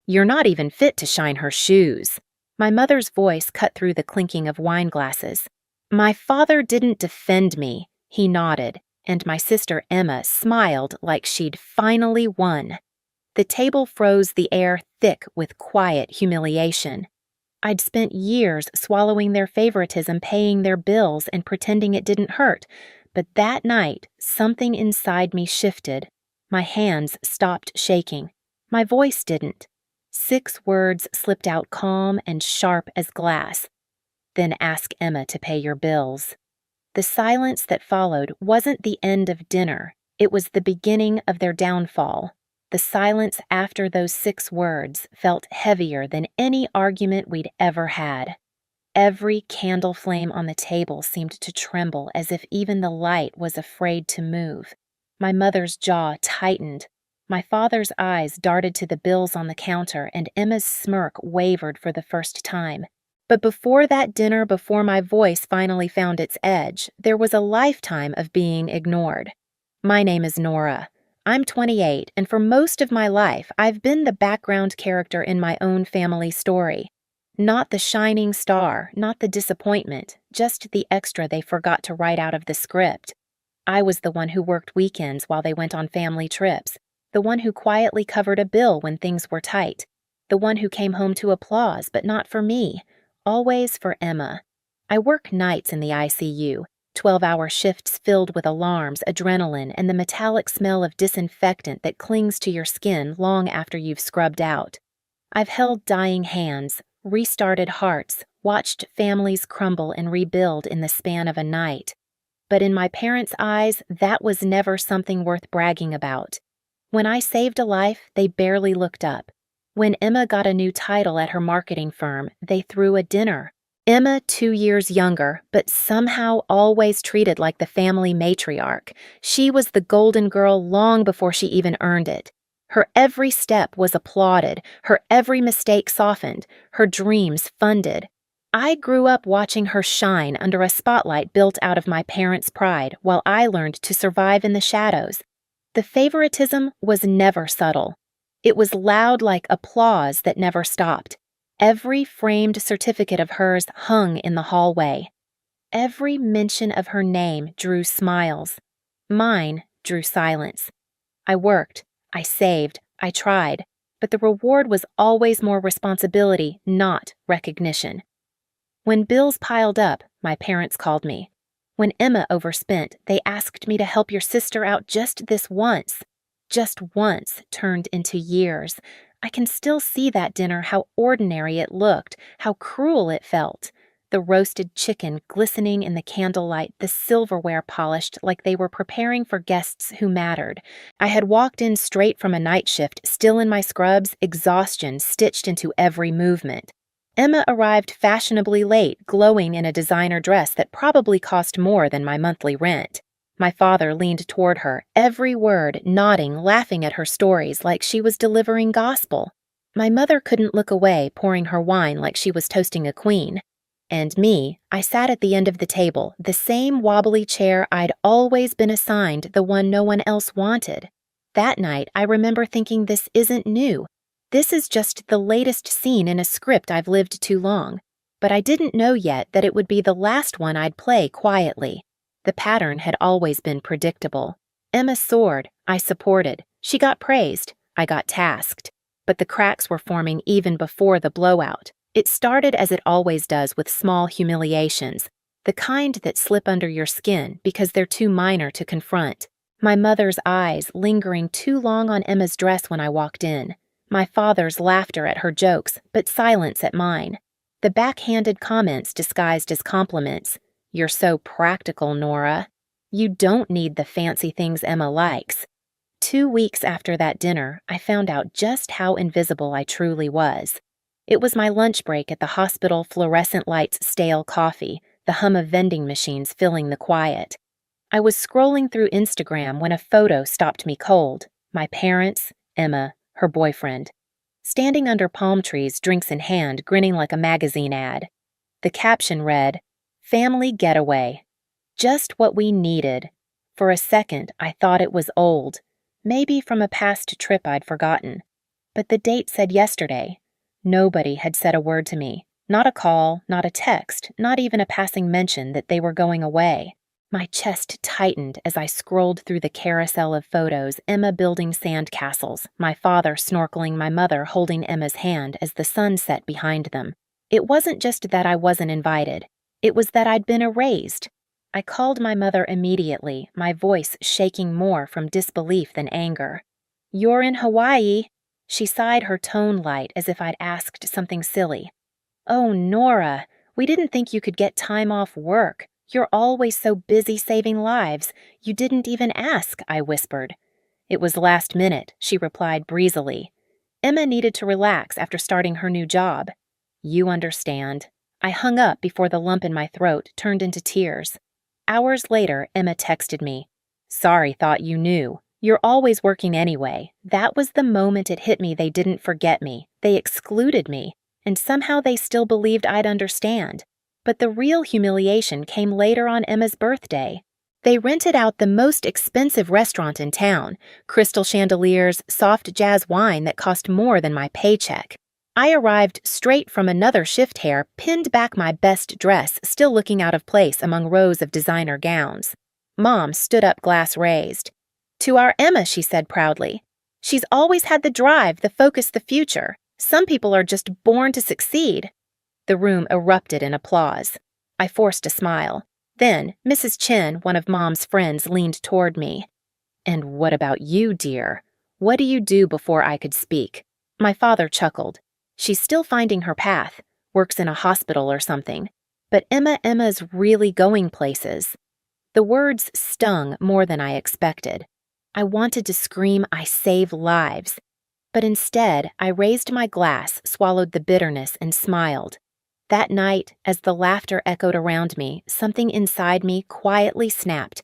You're not even fit to shine her shoes." My mother's voice cut through the clinking of wine glasses. "My father didn't defend me," he nodded, and my sister Emma smiled like she'd finally won. The table froze the air thick with quiet humiliation. I'd spent years swallowing their favoritism, paying their bills, and pretending it didn't hurt. But that night, something inside me shifted. My hands stopped shaking. My voice didn't. 6 words slipped out calm and sharp as glass. "Then ask Emma to pay your bills." The silence that followed wasn't the end of dinner. It was the beginning of their downfall. The silence after those 6 words felt heavier than any argument we'd ever had. Every candle flame on the table seemed to tremble as if even the light was afraid to move. My mother's jaw tightened. My father's eyes darted to the bills on the counter, and Emma's smirk wavered for the first time. But before that dinner, before my voice finally found its edge, there was a lifetime of being ignored. My name is Nora. I'm 28, and for most of my life, I've been the background character in my own family story. Not the shining star, not the disappointment, just the extra they forgot to write out of the script. I was the one who worked weekends while they went on family trips, the one who quietly covered a bill when things were tight, the one who came home to applause, but not for me, always for Emma. I work nights in the ICU. 12-hour shifts filled with alarms, adrenaline, and the metallic smell of disinfectant that clings to your skin long after you've scrubbed out. I've held dying hands, restarted hearts, watched families crumble and rebuild in the span of a night. But in my parents' eyes, that was never something worth bragging about. When I saved a life, they barely looked up. When Emma got a new title at her marketing firm, they threw a dinner. Emma, 2 years younger, but somehow always treated like the family matriarch. She was the golden girl long before she even earned it. Her every step was applauded, her every mistake softened, her dreams funded. I grew up watching her shine under a spotlight built out of my parents' pride while I learned to survive in the shadows. The favoritism was never subtle. It was loud like applause that never stopped. Every framed certificate of hers hung in the hallway. Every mention of her name drew smiles. Mine drew silence. I worked, I saved, I tried, but the reward was always more responsibility, not recognition. When bills piled up, my parents called me. When Emma overspent, they asked me to help your sister out just this once. Just once turned into years. I can still see that dinner, how ordinary it looked, how cruel it felt. The roasted chicken glistening in the candlelight, the silverware polished like they were preparing for guests who mattered. I had walked in straight from a night shift, still in my scrubs, exhaustion stitched into every movement. Emma arrived fashionably late, glowing in a designer dress that probably cost more than my monthly rent. My father leaned toward her, every word, nodding, laughing at her stories like she was delivering gospel. My mother couldn't look away, pouring her wine like she was toasting a queen. And me, I sat at the end of the table, the same wobbly chair I'd always been assigned, the one no one else wanted. That night, I remember thinking, this isn't new. This is just the latest scene in a script I've lived too long. But I didn't know yet that it would be the last one I'd play quietly. The pattern had always been predictable. Emma soared, I supported. She got praised, I got tasked. But the cracks were forming even before the blowout. It started as it always does with small humiliations, the kind that slip under your skin because they're too minor to confront. My mother's eyes lingering too long on Emma's dress when I walked in. My father's laughter at her jokes, but silence at mine. The backhanded comments disguised as compliments. "You're so practical, Nora. You don't need the fancy things Emma likes." 2 weeks after that dinner, I found out just how invisible I truly was. It was my lunch break at the hospital, fluorescent lights, stale coffee, the hum of vending machines filling the quiet. I was scrolling through Instagram when a photo stopped me cold. My parents, Emma, her boyfriend. Standing under palm trees, drinks in hand, grinning like a magazine ad. The caption read, "Family getaway." Just what we needed. For a second, I thought it was old, maybe from a past trip I'd forgotten. But the date said yesterday. Nobody had said a word to me. Not a call, not a text, not even a passing mention that they were going away. My chest tightened as I scrolled through the carousel of photos, Emma building sand castles, my father snorkeling, my mother holding Emma's hand as the sun set behind them. It wasn't just that I wasn't invited. It was that I'd been erased. I called my mother immediately, my voice shaking more from disbelief than anger. "You're in Hawaii." She sighed, her tone light, as if I'd asked something silly. "Oh, Nora, we didn't think you could get time off work. You're always so busy saving lives. You didn't even ask," I whispered. "It was last minute," she replied breezily. "Emma needed to relax after starting her new job." "You understand." I hung up before the lump in my throat turned into tears. Hours later, Emma texted me. "Sorry, thought you knew. You're always working anyway." That was the moment it hit me they didn't forget me. They excluded me, and somehow they still believed I'd understand. But the real humiliation came later on Emma's birthday. They rented out the most expensive restaurant in town, crystal chandeliers, soft jazz wine that cost more than my paycheck. I arrived straight from another shift hair, pinned back my best dress, still looking out of place among rows of designer gowns. Mom stood up, glass raised. "To our Emma," she said proudly. "She's always had the drive, the focus, the future. Some people are just born to succeed." The room erupted in applause. I forced a smile. Then, Mrs. Chen, one of Mom's friends, leaned toward me. "And what about you, dear? What do you do?" Before I could speak. My father chuckled. "She's still finding her path, works in a hospital or something. But Emma's really going places." The words stung more than I expected. I wanted to scream, "I save lives." But instead, I raised my glass, swallowed the bitterness, and smiled. That night, as the laughter echoed around me, something inside me quietly snapped.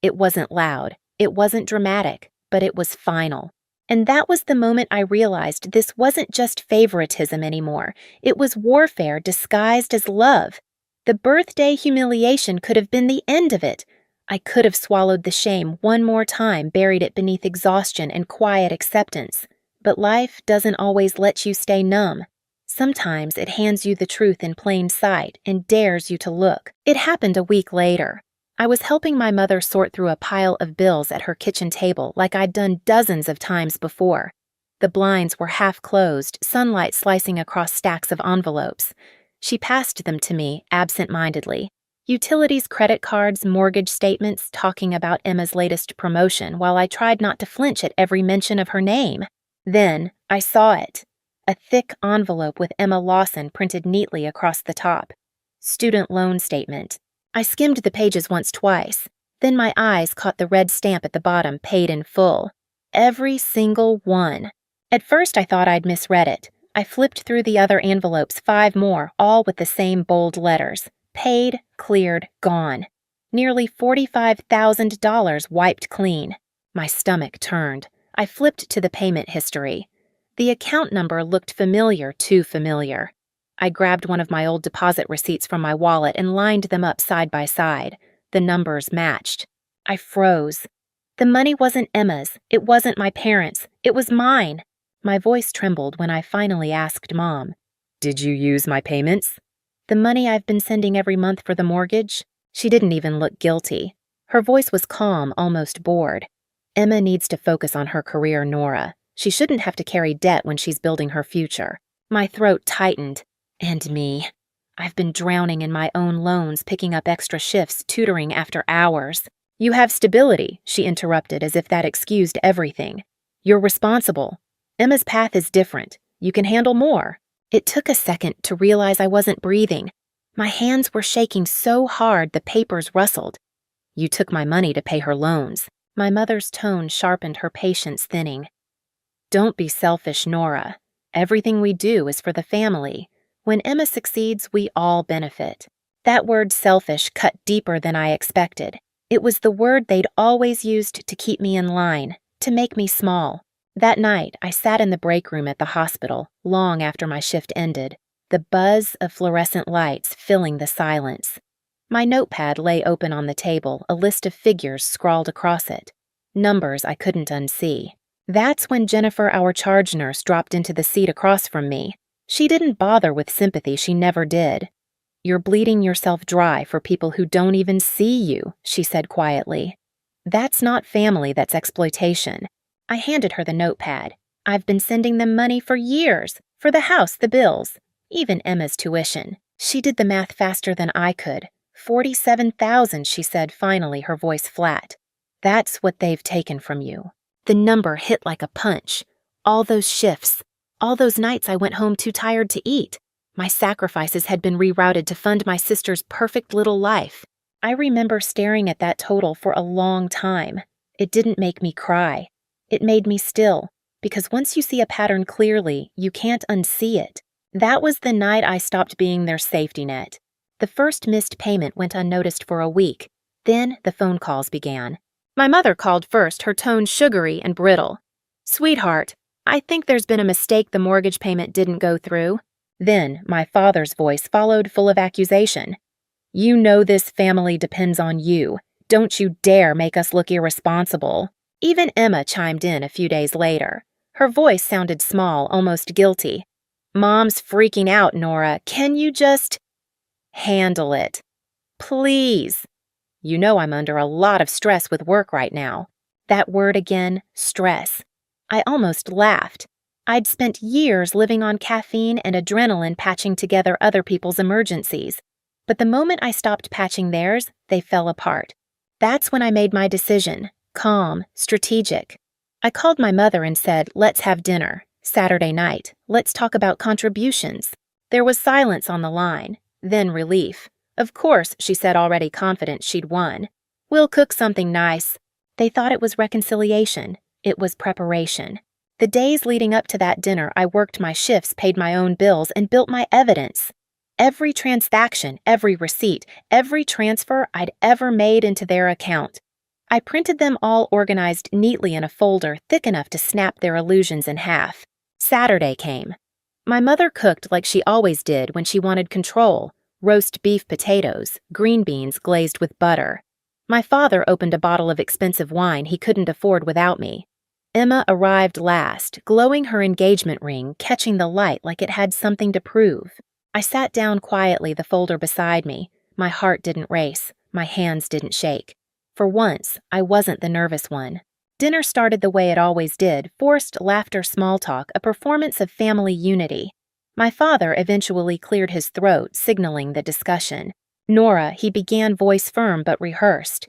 It wasn't loud, it wasn't dramatic, but it was final. And that was the moment I realized this wasn't just favoritism anymore. It was warfare disguised as love. The birthday humiliation could have been the end of it. I could have swallowed the shame one more time, buried it beneath exhaustion and quiet acceptance. But life doesn't always let you stay numb. Sometimes it hands you the truth in plain sight and dares you to look. It happened a week later. I was helping my mother sort through a pile of bills at her kitchen table like I'd done dozens of times before. The blinds were half closed, sunlight slicing across stacks of envelopes. She passed them to me absent-mindedly. Utilities, credit cards, mortgage statements, talking about Emma's latest promotion while I tried not to flinch at every mention of her name. Then I saw it. A thick envelope with Emma Lawson printed neatly across the top. Student loan statement. I skimmed the pages once, twice. Then my eyes caught the red stamp at the bottom, paid in full. Every single one. At first I thought I'd misread it. I flipped through the other envelopes, 5 more, all with the same bold letters. Paid, cleared, gone. Nearly $45,000 wiped clean. My stomach turned. I flipped to the payment history. The account number looked familiar, too familiar. I grabbed one of my old deposit receipts from my wallet and lined them up side by side. The numbers matched. I froze. The money wasn't Emma's. It wasn't my parents'. It was mine. My voice trembled when I finally asked Mom, "Did you use my payments?" "The money I've been sending every month for the mortgage?" She didn't even look guilty. Her voice was calm, almost bored. "Emma needs to focus on her career, Nora. She shouldn't have to carry debt when she's building her future." My throat tightened. And me. I've been drowning in my own loans, picking up extra shifts, tutoring after hours. "You have stability," she interrupted as if that excused everything. "You're responsible. Emma's path is different. You can handle more." It took a second to realize I wasn't breathing. My hands were shaking so hard the papers rustled. "You took my money to pay her loans." My mother's tone sharpened, her patience thinning. "Don't be selfish, Nora. Everything we do is for the family. When Emma succeeds, we all benefit." That word selfish cut deeper than I expected. It was the word they'd always used to keep me in line, to make me small. That night, I sat in the break room at the hospital, long after my shift ended, the buzz of fluorescent lights filling the silence. My notepad lay open on the table, a list of figures scrawled across it. Numbers I couldn't unsee. That's when Jennifer, our charge nurse, dropped into the seat across from me. She didn't bother with sympathy, she never did. "You're bleeding yourself dry for people who don't even see you," she said quietly. "That's not family, that's exploitation." I handed her the notepad. "I've been sending them money for years, for the house, the bills, even Emma's tuition." She did the math faster than I could. 47,000, she said finally, her voice flat. "That's what they've taken from you." The number hit like a punch. All those shifts, all those nights I went home too tired to eat. My sacrifices had been rerouted to fund my sister's perfect little life. I remember staring at that total for a long time. It didn't make me cry. It made me still, because once you see a pattern clearly, you can't unsee it. That was the night I stopped being their safety net. The first missed payment went unnoticed for a week. Then the phone calls began. My mother called first, her tone sugary and brittle. "Sweetheart, I think there's been a mistake, the mortgage payment didn't go through." Then my father's voice followed, full of accusation. "You know this family depends on you. Don't you dare make us look irresponsible." Even Emma chimed in a few days later. Her voice sounded small, almost guilty. "Mom's freaking out, Nora. Can you just handle it? Please. You know I'm under a lot of stress with work right now." That word again, stress. I almost laughed. I'd spent years living on caffeine and adrenaline patching together other people's emergencies. But the moment I stopped patching theirs, they fell apart. That's when I made my decision, calm, strategic. I called my mother and said, "Let's have dinner. Saturday night. Let's talk about contributions." There was silence on the line, then relief. "Of course," she said, already confident she'd won. "We'll cook something nice." They thought it was reconciliation. It was preparation. The days leading up to that dinner, I worked my shifts, paid my own bills, and built my evidence. Every transaction, every receipt, every transfer I'd ever made into their account. I printed them all organized neatly in a folder thick enough to snap their illusions in half. Saturday came. My mother cooked like she always did when she wanted control. Roast beef potatoes, green beans glazed with butter. My father opened a bottle of expensive wine he couldn't afford without me. Emma arrived last, glowing her engagement ring, catching the light like it had something to prove. I sat down quietly, the folder beside me. My heart didn't race. My hands didn't shake. For once, I wasn't the nervous one. Dinner started the way it always did, forced laughter, small talk, a performance of family unity. My father eventually cleared his throat, signaling the discussion. "Nora," he began, voice firm but rehearsed.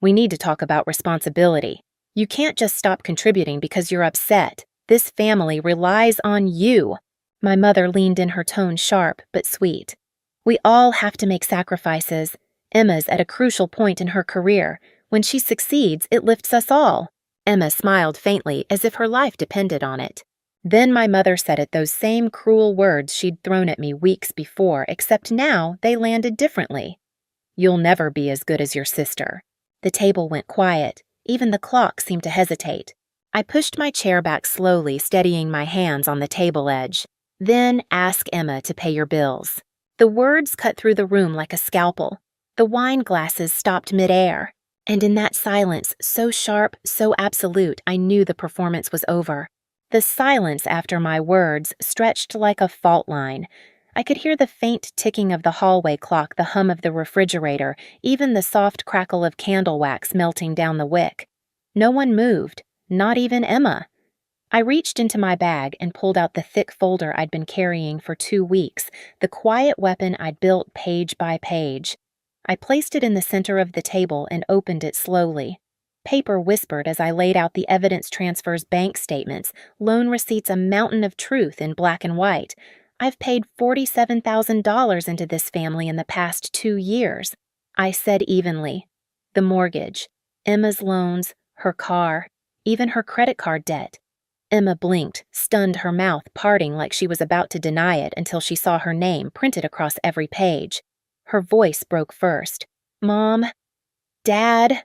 "We need to talk about responsibility. You can't just stop contributing because you're upset. This family relies on you." My mother leaned in, her tone sharp but sweet. "We all have to make sacrifices. Emma's at a crucial point in her career. When she succeeds, it lifts us all." Emma smiled faintly, as if her life depended on it. Then my mother said it, those same cruel words she'd thrown at me weeks before, except now they landed differently. "You'll never be as good as your sister." The table went quiet. Even the clock seemed to hesitate. I pushed my chair back slowly, steadying my hands on the table edge. "Then ask Emma to pay your bills." The words cut through the room like a scalpel. The wine glasses stopped midair. And in that silence, so sharp, so absolute, I knew the performance was over. The silence after my words stretched like a fault line. I could hear the faint ticking of the hallway clock, the hum of the refrigerator, even the soft crackle of candle wax melting down the wick. No one moved, not even Emma. I reached into my bag and pulled out the thick folder I'd been carrying for 2 weeks, the quiet weapon I'd built page by page. I placed it in the center of the table and opened it slowly. Paper whispered as I laid out the evidence transfers, bank statements, loan receipts, a mountain of truth in black and white. I've paid $47,000 into this family in the past 2 years. I said evenly. The mortgage, Emma's loans, her car, even her credit card debt. Emma blinked, stunned, her mouth parting like she was about to deny it until she saw her name printed across every page. Her voice broke first. "Mom? Dad?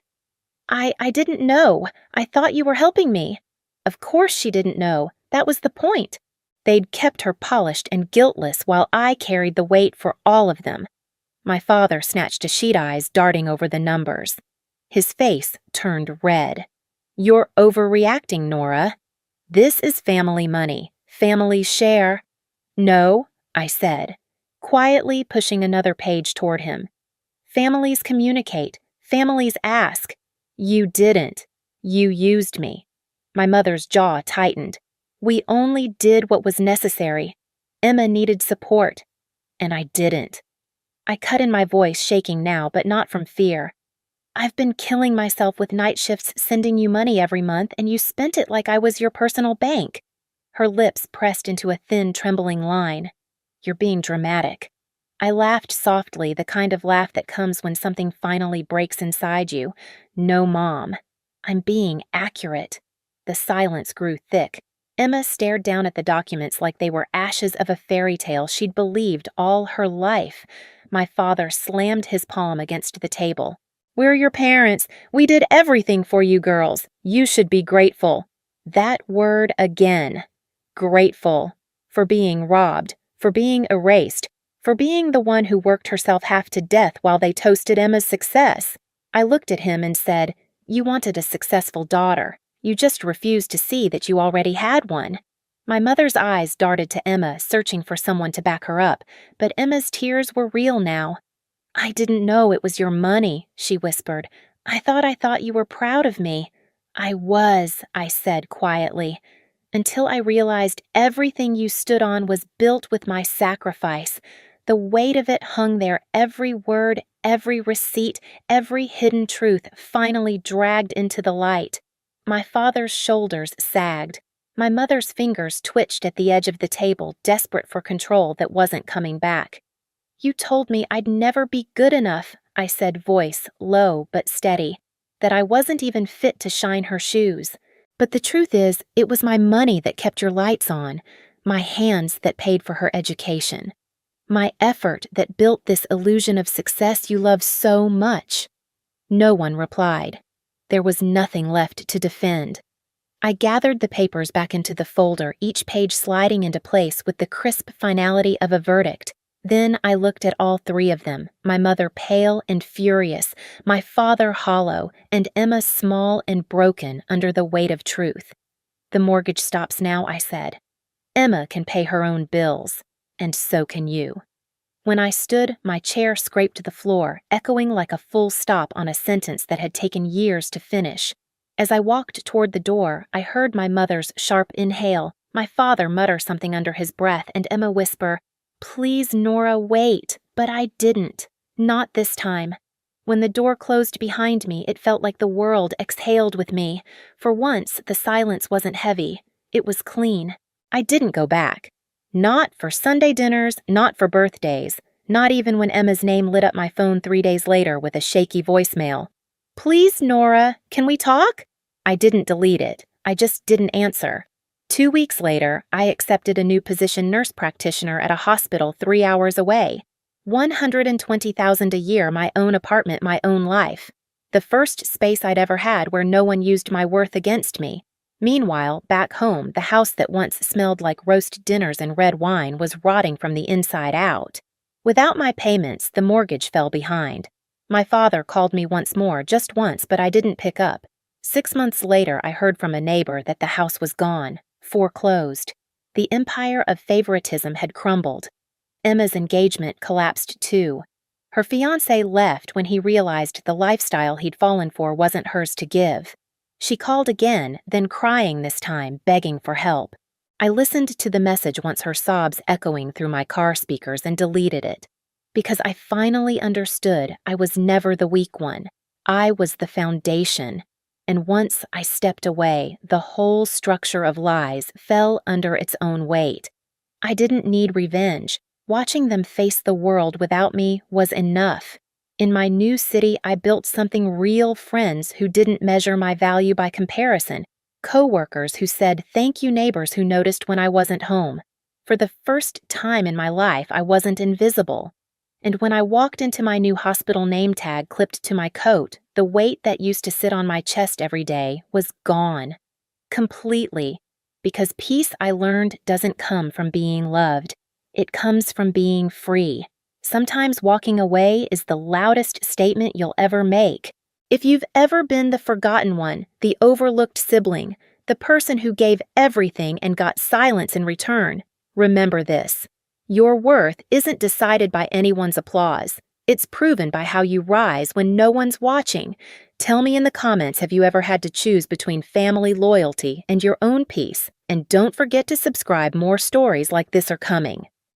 I didn't know. I thought you were helping me." Of course she didn't know. That was the point. They'd kept her polished and guiltless while I carried the weight for all of them. My father snatched a sheet, eyes darting over the numbers. His face turned red. "You're overreacting, Nora." This is family money. Family share. No, I said, quietly pushing another page toward him. Families communicate. Families ask. You didn't. You used me. My mother's jaw tightened. We only did what was necessary. Emma needed support, and I didn't. I cut in my voice, shaking now, but not from fear. I've been killing myself with night shifts sending you money every month, and you spent it like I was your personal bank. Her lips pressed into a thin, trembling line. You're being dramatic. I laughed softly, the kind of laugh that comes when something finally breaks inside you. No, Mom. I'm being accurate. The silence grew thick. Emma stared down at the documents like they were ashes of a fairy tale she'd believed all her life. My father slammed his palm against the table. We're your parents. We did everything for you girls. You should be grateful. That word again. Grateful. For being robbed. For being erased. For being the one who worked herself half to death while they toasted Emma's success. I looked at him and said, You wanted a successful daughter. You just refused to see that you already had one. My mother's eyes darted to Emma, searching for someone to back her up, but Emma's tears were real now. I didn't know it was your money, she whispered. I thought you were proud of me. I was, I said quietly, until I realized everything you stood on was built with my sacrifice. The weight of it hung there, every word, every receipt, every hidden truth finally dragged into the light. My father's shoulders sagged. My mother's fingers twitched at the edge of the table, desperate for control that wasn't coming back. You told me I'd never be good enough, I said, voice low but steady, that I wasn't even fit to shine her shoes. But the truth is, it was my money that kept your lights on, my hands that paid for her education, my effort that built this illusion of success you love so much. No one replied. There was nothing left to defend. I gathered the papers back into the folder, each page sliding into place with the crisp finality of a verdict. Then I looked at all three of them, my mother pale and furious, my father hollow, and Emma small and broken under the weight of truth. The mortgage stops now, I said. Emma can pay her own bills, and so can you. When I stood, my chair scraped the floor, echoing like a full stop on a sentence that had taken years to finish. As I walked toward the door, I heard my mother's sharp inhale, my father mutter something under his breath, and Emma whisper, Please, Nora, wait. But I didn't. Not this time. When the door closed behind me, it felt like the world exhaled with me. For once, the silence wasn't heavy. It was clean. I didn't go back. Not for Sunday dinners, not for birthdays, not even when Emma's name lit up my phone 3 days later with a shaky voicemail. Please, Nora, can we talk? I didn't delete it. I just didn't answer. 2 weeks later, I accepted a new position nurse practitioner at a hospital 3 hours away. $120,000 a year, my own apartment, my own life. The first space I'd ever had where no one used my worth against me. Meanwhile, back home, the house that once smelled like roast dinners and red wine was rotting from the inside out. Without my payments, the mortgage fell behind. My father called me once more, just once, but I didn't pick up. 6 months later, I heard from a neighbor that the house was gone, foreclosed. The empire of favoritism had crumbled. Emma's engagement collapsed too. Her fiancé left when he realized the lifestyle he'd fallen for wasn't hers to give. She called again, then crying this time, begging for help. I listened to the message once her sobs echoing through my car speakers and deleted it. Because I finally understood I was never the weak one. I was the foundation. And once I stepped away, the whole structure of lies fell under its own weight. I didn't need revenge. Watching them face the world without me was enough. In my new city, I built something real, friends who didn't measure my value by comparison, co-workers who said thank you, neighbors who noticed when I wasn't home. For the first time in my life, I wasn't invisible. And when I walked into my new hospital name tag clipped to my coat, the weight that used to sit on my chest every day was gone. Completely. Because peace, I learned, doesn't come from being loved. It comes from being free. Sometimes walking away is the loudest statement you'll ever make. If you've ever been the forgotten one, the overlooked sibling, the person who gave everything and got silence in return. Remember this: your worth isn't decided by anyone's applause. It's proven by how you rise when no one's watching. Tell me in the comments, have you ever had to choose between family loyalty and your own peace? And don't forget to subscribe. More stories like this are coming.